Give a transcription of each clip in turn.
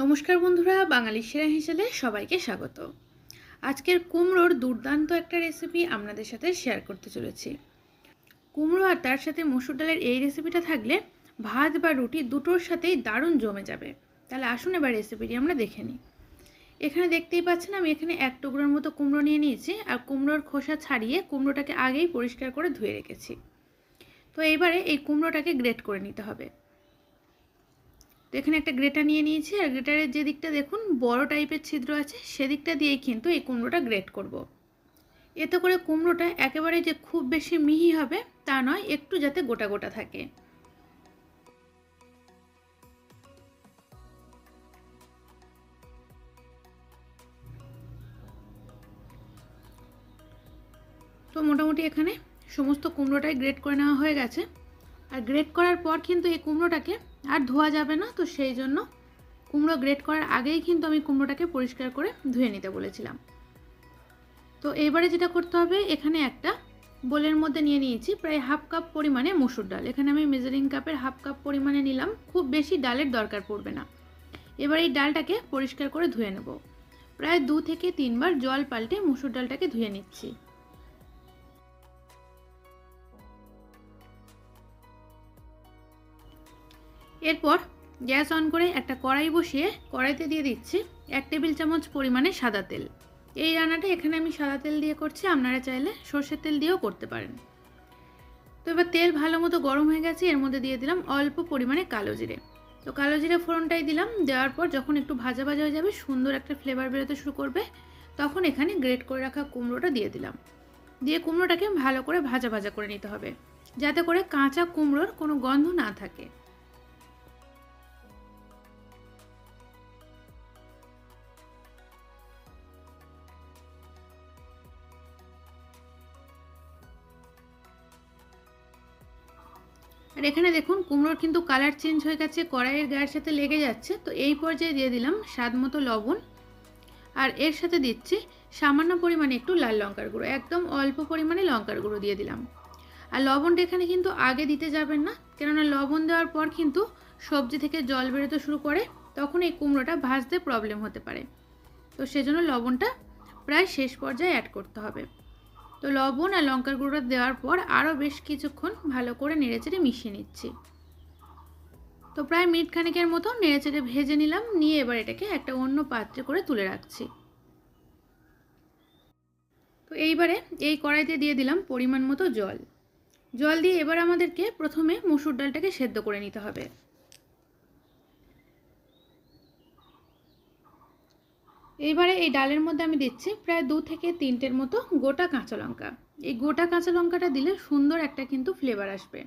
নমস্কার বন্ধুরা, বাঙালি সেরা হিসেবে সবাইকে স্বাগত। আজকের কুমড়োর দুর্দান্ত একটা রেসিপি আপনাদের সাথে শেয়ার করতে চলেছি। কুমড়ো আর তার সাথে মসুর ডালের এই রেসিপিটা থাকলে ভাত বা রুটি দুটোর সাথেই দারুণ জমে যাবে। তাহলে আসুন এবার রেসিপিটি আমরা দেখে নিই। এখানে দেখতেই পাচ্ছেন আমি এখানে এক টুকরোর মতো কুমড়ো নিয়ে নিয়েছি, আর কুমড়োর খোসা ছাড়িয়ে কুমড়োটাকে আগেই পরিষ্কার করে ধুয়ে রেখেছি। তো এবারে এই কুমড়োটাকে গ্রেট করে নিতে হবে। তো এখানে একটা গ্রেটার নিয়ে নিয়েছি, আর গ্রেটারের যে দিকটা দেখুন বড় টাইপের ছিদ্র আছে সেদিকটা দিয়েই কিন্তু এই কুমড়োটা গ্রেট করব। এতে করে কুমড়োটা একেবারে যে খুব বেশি মিহি হবে তা নয়, একটু যাতে গোটা গোটা থাকে। তো মোটামুটি এখানে সমস্ত কুমড়োটাই গ্রেট করে নেওয়া হয়ে গেছে। আর গ্রেট করার পর কিন্তু এই কুমড়োটাকে আর ধোয়া যাবে না, তো সেই জন্য কুমড়ো গ্রেট করার আগেই কিন্তু আমি কুমড়োটাকে পরিষ্কার করে ধুয়ে নিতে বলেছিলাম। তো এবারে যেটা করতে হবে, এখানে একটা বোলের মধ্যে নিয়ে নিয়েছি প্রায় হাফ কাপ পরিমাণে মসুর ডাল। এখানে আমি মেজারিং কাপের হাফ কাপ পরিমাণে নিলাম, খুব বেশি ডালের দরকার পড়বে না। এবার এই ডালটাকে পরিষ্কার করে ধুয়ে নেব। প্রায় 2 থেকে 3 বার জল পাল্টে মসুর ডালটাকে ধুয়ে নিচ্ছি। এরপর গ্যাস অন করে একটা কড়াই বসিয়ে কড়াইতে দিয়ে দিচ্ছি 1 টেবিল চামচ পরিমাণে সাদা তেল। এই রান্নাটা এখানে আমি সাদা তেল দিয়ে করছি, আপনারা চাইলে সর্ষের তেল দিয়েও করতে পারেন। তো এবার তেল ভালো মতো গরম হয়ে গেছে, এর মধ্যে দিয়ে দিলাম অল্প পরিমাণে কালো জিরে। তো কালো জিরে ফোড়নটাই দিলাম। দেওয়ার পর যখন একটু ভাজা ভাজা হয়ে যাবে, সুন্দর একটা ফ্লেভার বেরোতে শুরু করবে, তখন এখানে গ্রেট করে রাখা কুমড়োটা দিয়ে দিলাম। দিয়ে কুমড়োটাকে ভালো করে ভাজা ভাজা করে নিতে হবে, যাতে করে কাঁচা কুমড়োর কোনো গন্ধ না থাকে। আর এখানে দেখুন কুমড়োর কিন্তু কালার চেঞ্জ হয়ে গেছে, কড়াইয়ের গায়ের সাথে লেগে যাচ্ছে। তো এই পর্যায়ে দিয়ে দিলাম স্বাদ মতো লবণ, আর এর সাথে দিচ্ছি সামান্য পরিমাণে একটু লাল লঙ্কার গুঁড়ো, একদম অল্প পরিমাণে লঙ্কার গুঁড়ো দিয়ে দিলাম। আর লবণটা এখানে কিন্তু আগে দিতে যাবেন না, কেননা লবণ দেওয়ার পর কিন্তু সবজি থেকে জল বেরোতে শুরু করে, তখন এই কুমড়োটা ভাজতে প্রবলেম হতে পারে। তো সেজন্য লবণটা প্রায় শেষ পর্যায়ে অ্যাড করতে হবে। তো লবণ আর লঙ্কার গুঁড়ো দেওয়ার পর আরও বেশ কিছুক্ষণ ভালো করে নেড়েচেড়ে মিশিয়ে নিচ্ছি। তো প্রায় মিনিট খানেকের মতো নেড়েচেড়ে ভেজে নিলাম, নিয়ে এবার এটাকে একটা অন্য পাত্রে করে তুলে রাখছি। তো এইবারে এই কড়াইতে দিয়ে দিলাম পরিমাণ মতো জল। জল দিয়ে এবার আমাদেরকে প্রথমে মসুর ডালটাকে সেদ্ধ করে নিতে হবে। এইবারে এই ডালের মধ্যে আমি দিচ্ছি প্রায় 2 থেকে 3টের মতো গোটা কাঁচা লঙ্কা। এই গোটা কাঁচা লঙ্কাটা দিলে সুন্দর একটা কিন্তু ফ্লেভার আসবে।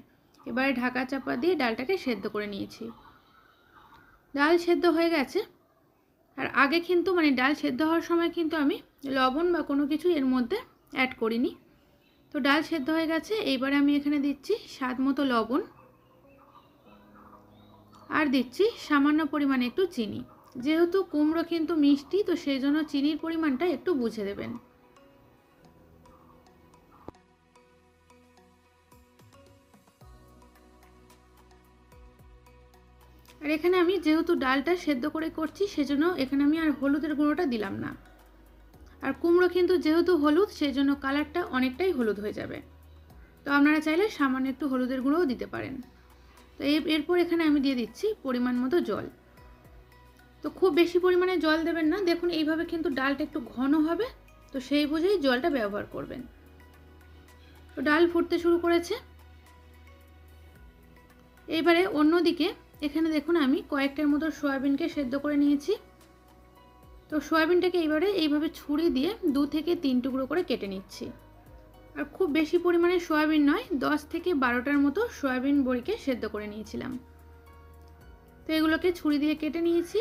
এবারে ঢাকা চাপা দিয়ে ডালটাকে সেদ্ধ করে নিয়েছি। ডাল সেদ্ধ হয়ে গেছে। আর আগে কিন্তু ডাল সেদ্ধ হওয়ার সময় কিন্তু আমি লবণ বা কোনো কিছু এর মধ্যে অ্যাড করিনি। তো ডাল সেদ্ধ হয়ে গেছে, এইবারে আমি এখানে দিচ্ছি স্বাদ মতো লবণ, আর দিচ্ছি সামান্য পরিমাণে একটু চিনি। যেহেতু কুমড়ো কিন্তু মিষ্টি, তো সেই জন্য চিনির পরিমাণটা একটু বুঝে দেবেন। আর এখানে আমি যেহেতু ডালটা সেদ্ধ করে করছি, সেজন্য এখানে আমি আর হলুদের গুঁড়োটা দিলাম না। আর কুমড়ো কিন্তু যেহেতু হলুদ, সেই জন্য কালারটা অনেকটাই হলুদ হয়ে যাবে। তো আপনারা চাইলে সামান্য একটু হলুদের গুঁড়োও দিতে পারেন। তো এরপর এখানে আমি দিয়ে দিচ্ছি পরিমাণ মতো জল। তো খুব বেশি পরিমাণে জল দেবেন না, দেখুন এইভাবে কিন্তু ডালটা একটু ঘন হবে, তো সেই বুঝেই জলটা ব্যবহার করবেন। তো ডাল ফুটতে শুরু করেছে। এইবারে অন্যদিকে এখানে দেখুন আমি কয়েকটার মতো সয়াবিনকে সেদ্ধ করে নিয়েছি। তো সয়াবিনটাকে এইভাবে ছুরি দিয়ে 2 থেকে 3 টুকরো করে কেটে নিচ্ছি। আর খুব বেশি পরিমাণে সয়াবিন নয়, 10 থেকে 12টার মতো সয়াবিন বড়িকে সেদ্ধ করে নিয়েছিলাম। তো এগুলোকে ছুরি দিয়ে কেটে নিয়েছি।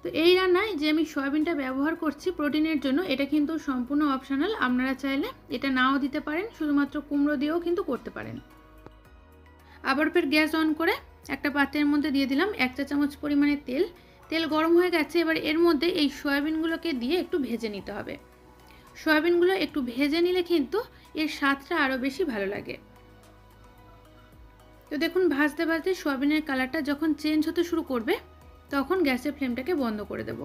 তো এই রান্নায় যে আমি সয়াবিনটা ব্যবহার করছি প্রোটিনের জন্য, এটা কিন্তু সম্পূর্ণ অপশনাল, আপনারা চাইলে এটা নাও দিতে পারেন, শুধুমাত্র কুমড়ো দিয়েও কিন্তু করতে পারেন। আবার ফের গ্যাস অন করে একটা পাত্রের মধ্যে দিয়ে দিলাম 1 চা চামচ পরিমাণে তেল। তেল গরম হয়ে গেছে, এবার এর মধ্যে এই সয়াবিনগুলোকে দিয়ে একটু ভেজে নিতে হবে। সয়াবিনগুলো একটু ভেজে নিলে কিন্তু এর স্বাদটা আরও বেশি ভালো লাগে। তো দেখুন ভাজতে ভাজতে সয়াবিনের কালারটা যখন চেঞ্জ হতে শুরু করবে, তখন গ্যাসের ফ্লেমটাকে বন্ধ করে দেব।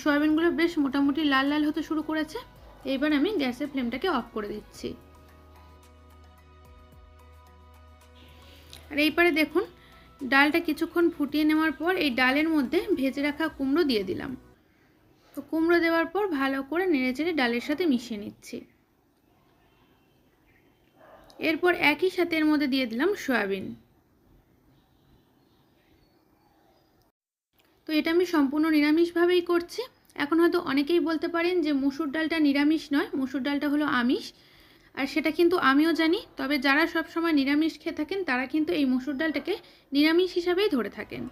সয়াবিনগুলো বেশ মোটামুটি লাল লাল হতে শুরু করেছে। এবার আমি গ্যাসের ফ্লেমটাকে অফ করে দিচ্ছি। আর এইবারে দেখুন ডালটা কিছুক্ষণ ফুটিয়ে নেওয়ার পর এই ডালের মধ্যে ভেজে রাখা কুমড়ো দিয়ে দিলাম। তো কুমড়ো দেওয়ার পর ভালো করে নেড়েচেড়ে ডালের সাথে মিশিয়ে নিচ্ছি। এরপর একই সাথে এর মধ্যে দিয়ে দিলাম সয়াবিন। তো এটা আমি সম্পূর্ণ নিরামিষভাবেই করছি। এখন হয়তো অনেকেই বলতে পারেন যে মসুর ডালটা নিরামিষ নয়, মসুর ডালটা হলো আমিষ। আর সেটা কিন্তু আমিও জানি, তবে যারা সবসময় নিরামিষ খেয়ে থাকেন তারা কিন্তু এই মসুর ডালটাকে নিরামিষ হিসাবেই ধরে থাকেন।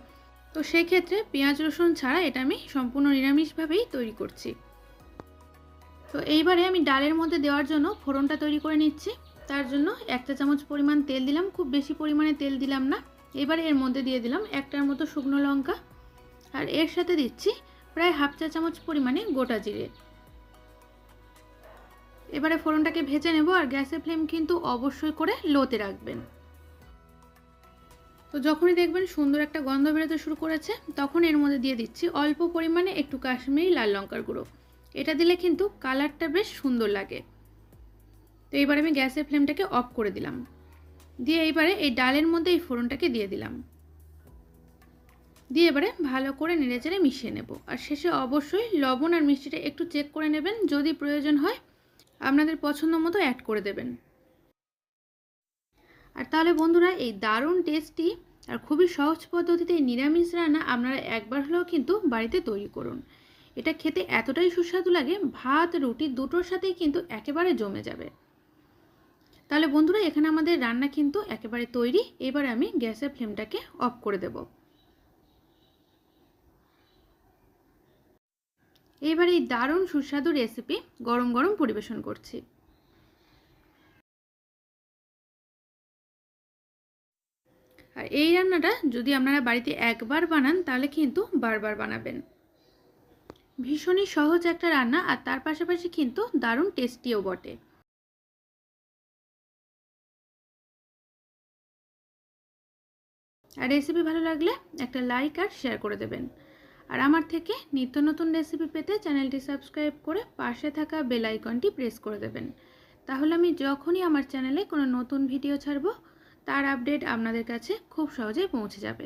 তো সেই ক্ষেত্রে পেঁয়াজ রসুন ছাড়া এটা আমি সম্পূর্ণ নিরামিষভাবেই তৈরি করছি। তো এইবারে আমি ডালের মধ্যে দেওয়ার জন্য ফোড়নটা তৈরি করে নিচ্ছি। তার জন্য 1 চা চামচ পরিমাণ তেল দিলাম, খুব বেশি পরিমাণে তেল দিলাম না। এবারে এর মধ্যে দিয়ে দিলাম 1টার মতো শুকনো লঙ্কা, আর এর সাথে দিচ্ছি প্রায় 1/2 চা চামচ পরিমাণে গোটা জিরে। এবারে ফোড়নটাকে ভেজে নেব, আর গ্যাসের ফ্লেম কিন্তু অবশ্যই করে লোতে রাখবেন। তো যখনই দেখবেন সুন্দর একটা গন্ধ বেরোতে শুরু করেছে তখন এর মধ্যে দিয়ে দিচ্ছি অল্প পরিমাণে একটু কাশ্মীরি লাল লঙ্কার গুঁড়ো। এটা দিলে কিন্তু কালারটা বেশ সুন্দর লাগে। তো এবার আমি গ্যাসের ফ্লেমটাকে অফ করে দিলাম, দিয়ে এইবারে এই ডালের মধ্যে এই ফোড়নটাকে দিয়ে দিলাম, দিয়ে এবারে ভালো করে নেড়েচেড়ে মিশিয়ে নেব। আর শেষে অবশ্যই লবণ আর মিষ্টিটা একটু চেক করে নেবেন, যদি প্রয়োজন হয় আপনাদের পছন্দ মতো অ্যাড করে দেবেন। আর তাহলে বন্ধুরা এই দারুণ টেস্টি আর খুবই সহজ পদ্ধতিতে এই নিরামিষ রান্না আপনারা একবার হলেও কিন্তু বাড়িতে তৈরি করুন। এটা খেতে এতটাই সুস্বাদু লাগে, ভাত রুটি দুটোর সাথেই কিন্তু একেবারে জমে যাবে। তাহলে বন্ধুরা এখানে আমাদের রান্না কিন্তু একেবারে তৈরি। এবার আমি গ্যাসের ফ্লেমটাকে অফ করে দেব। এবার এই দারুণ সুস্বাদু রেসিপি গরম গরম পরিবেশন করছি। আর এই রান্নাটা যদি আপনারা বাড়িতে একবার বানান তাহলে কিন্তু বারবার বানাবেন। ভীষণই সহজ একটা রান্না, আর তার পাশাপাশি কিন্তু দারুণ টেস্টিও বটে। আর রেসিপি ভালো লাগলে একটা লাইক আর শেয়ার করে দেবেন। আর আমার থেকে নিত্য নতুন রেসিপি পেতে চ্যানেলটি সাবস্ক্রাইব করে পাশে থাকা বেল আইকনটি প্রেস করে দেবেন। তাহলে আমি যখনই আমার চ্যানেলে কোনো নতুন ভিডিও ছাড়ব তার আপডেট আপনাদের কাছে খুব সহজেই পৌঁছে যাবে।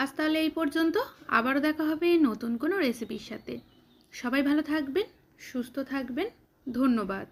আজ তাহলে এই পর্যন্ত, আবারও দেখা হবে নতুন কোনো রেসিপির সাথে। সবাই ভালো থাকবেন, সুস্থ থাকবেন, ধন্যবাদ।